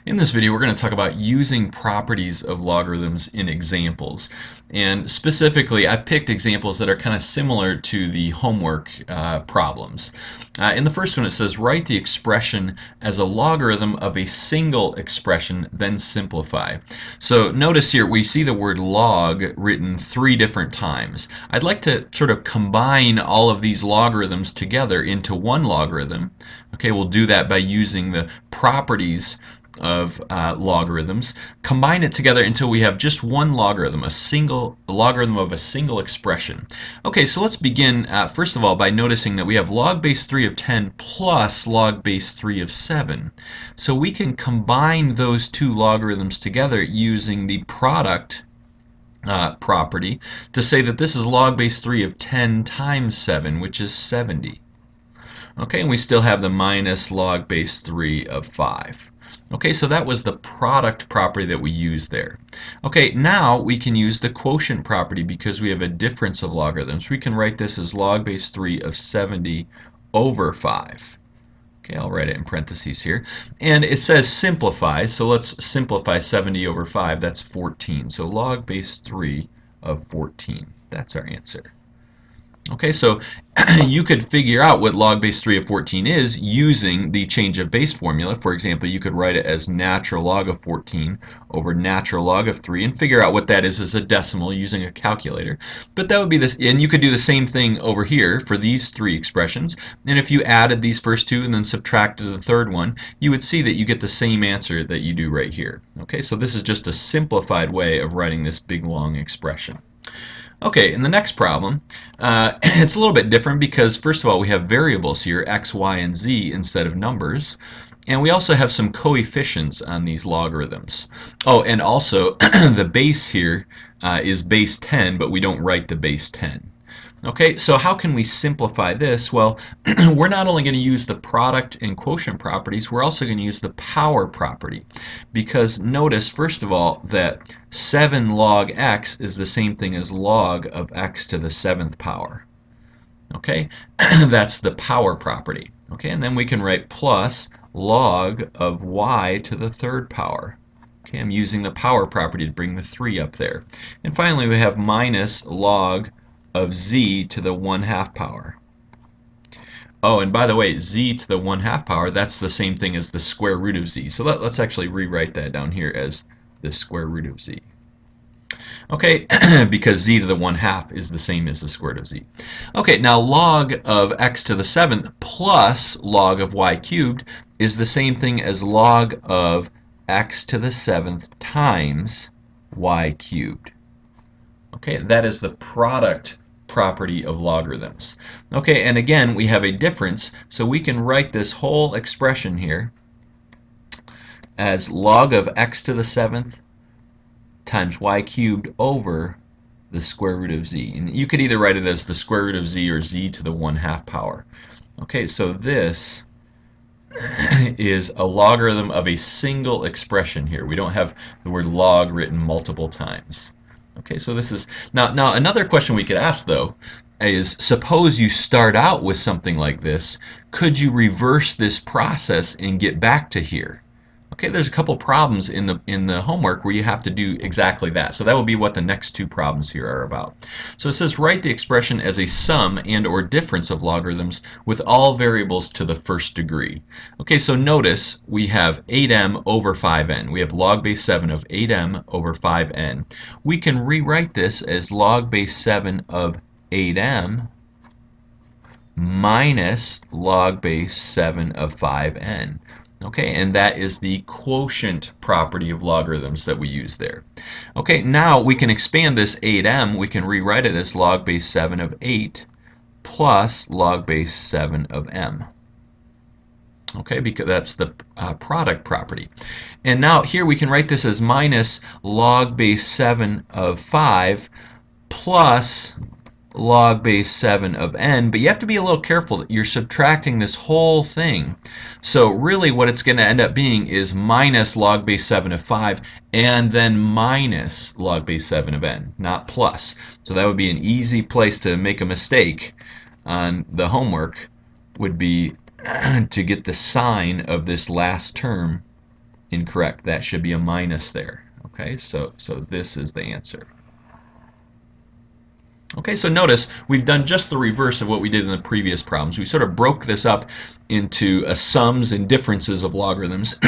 In this video, we're going to talk about using properties of logarithms in examples. And specifically, I've picked examples that are kind of similar to the homework problems. In the first one, it says, write the expression as a logarithm of a single expression, then simplify. So notice here, we see the word log written 3 different times. I'd like to sort of combine all of these logarithms together into one logarithm. Okay, we'll do that by using the properties of logarithms, combine it together until we have just one logarithm, a logarithm of a single expression. Okay, so let's begin first of all by noticing that we have log base 3 of 10 plus log base 3 of 7. So we can combine those two logarithms together using the product property to say that this is log base 3 of 10 times 7, which is 70. Okay, and we still have the minus log base 3 of 5. Okay, so that was the product property that we used there. Okay, now we can use the quotient property because we have a difference of logarithms. We can write this as log base 3 of 70 over 5. Okay, I'll write it in parentheses here. And it says simplify, so let's simplify 70 over 5. That's 14. So log base 3 of 14. That's our answer. Okay, so you could figure out what log base 3 of 14 is using the change of base formula. For example, you could write it as natural log of 14 over natural log of 3 and figure out what that is as a decimal using a calculator. But that would be this, and you could do the same thing over here for these 3 expressions. And if you added these first 2 and then subtracted the third one, you would see that you get the same answer that you do right here. Okay, so this is just a simplified way of writing this big long expression. Okay, in the next problem, it's a little bit different because first of all we have variables here, x, y, and z instead of numbers. And we also have some coefficients on these logarithms. Oh, and also the base here is base 10, but we don't write the base 10. Okay, so how can we simplify this? Well, we're not only going to use the product and quotient properties, we're also going to use the power property. Because notice, first of all, that 7 log x is the same thing as log of x to the 7th power. Okay, that's the power property. Okay, and then we can write plus log of y to the 3rd power. Okay, I'm using the power property to bring the 3 up there. And finally, we have minus log of z to the 1/2 power. Oh, and by the way, z to the 1/2 power, that's the same thing as the square root of z. So let's actually rewrite that down here as the square root of z. Okay, because z to the 1/2 is the same as the square root of z. Okay, now log of x to the 7th plus log of y cubed is the same thing as log of x to the 7th times y cubed. Okay, that is the product property of logarithms. Okay, and again, we have a difference, so we can write this whole expression here as log of x to the 7th times y cubed over the square root of z. And you could either write it as the square root of z or z to the 1/2 power. Okay, so this is a logarithm of a single expression here. We don't have the word log written multiple times. Okay, so this is now another question we could ask though is suppose you start out with something like this, could you reverse this process and get back to here? Okay, there's a couple problems in the homework where you have to do exactly that. So that will be what the next 2 problems here are about. So it says write the expression as a sum and or difference of logarithms with all variables to the 1st degree. Okay, so notice we have 8m over 5n. We have log base 7 of 8m over 5n. We can rewrite this as log base 7 of 8m minus log base 7 of 5n. Okay, and that is the quotient property of logarithms that we use there. Okay, now we can expand this 8m. We can rewrite it as log base 7 of 8 plus log base 7 of m. Okay, because that's the product property. And now here we can write this as minus log base 7 of 5 plus log base 7 of n, but you have to be a little careful that you're subtracting this whole thing. So really what it's going to end up being is minus log base 7 of 5 and then minus log base 7 of n, not plus. So that would be an easy place to make a mistake on the homework, would be to get the sign of this last term Incorrect. That should be a minus there. Okay, so this is the answer. Okay, so notice we've done just the reverse of what we did in the previous problems. We sort of broke this up into sums and differences of logarithms.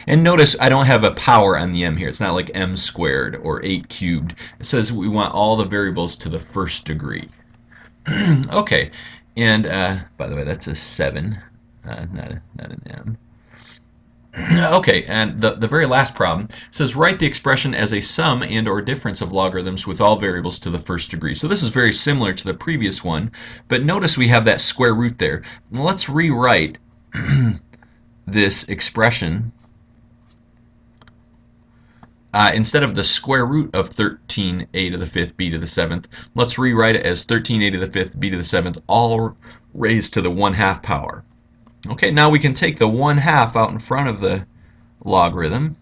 And notice I don't have a power on the m here. It's not like m squared or 8 cubed. It says we want all the variables to the first degree. Okay, and by the way, that's a 7, not an m. Okay, and the very last problem says write the expression as a sum and or difference of logarithms with all variables to the first degree. So this is very similar to the previous one, but notice we have that square root there. Let's rewrite this expression. Instead of the square root of 13a to the 5th b to the 7th, let's rewrite it as 13a to the 5th b to the 7th all raised to the 1/2 power. Okay, now we can take the 1/2 out in front of the logarithm.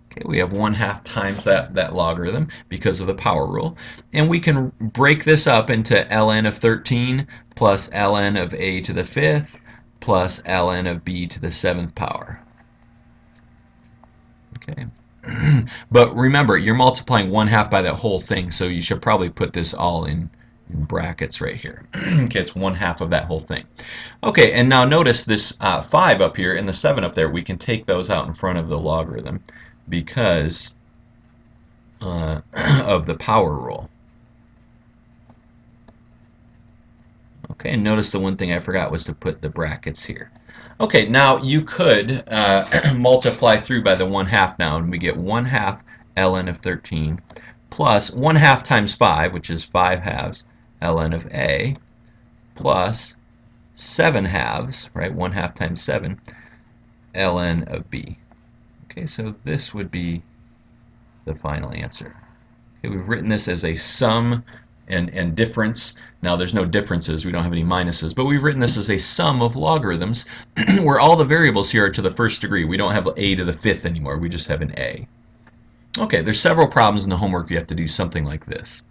Okay, we have 1/2 times that logarithm because of the power rule. And we can break this up into ln of 13 plus ln of a to the 5th plus ln of b to the 7th power. Okay. But remember, you're multiplying 1/2 by that whole thing, so you should probably put this all in brackets right here. Okay, it's 1/2 of that whole thing. Okay, and now notice this 5 up here and the 7 up there. We can take those out in front of the logarithm because of the power rule. Okay, and notice the one thing I forgot was to put the brackets here. Okay, now you could multiply through by the 1/2 now, and we get 1/2 ln of 13 plus 1/2 times 5, which is 5/2 ln of a, plus 7/2, right? 1/2 times 7 ln of b. Okay, so this would be the final answer. Okay, we've written this as a sum and difference. Now there's no differences, we don't have any minuses, but we've written this as a sum of logarithms where all the variables here are to the first degree. We don't have a to the 5th anymore, we just have an a. Okay, there's several problems in the homework you have to do something like this.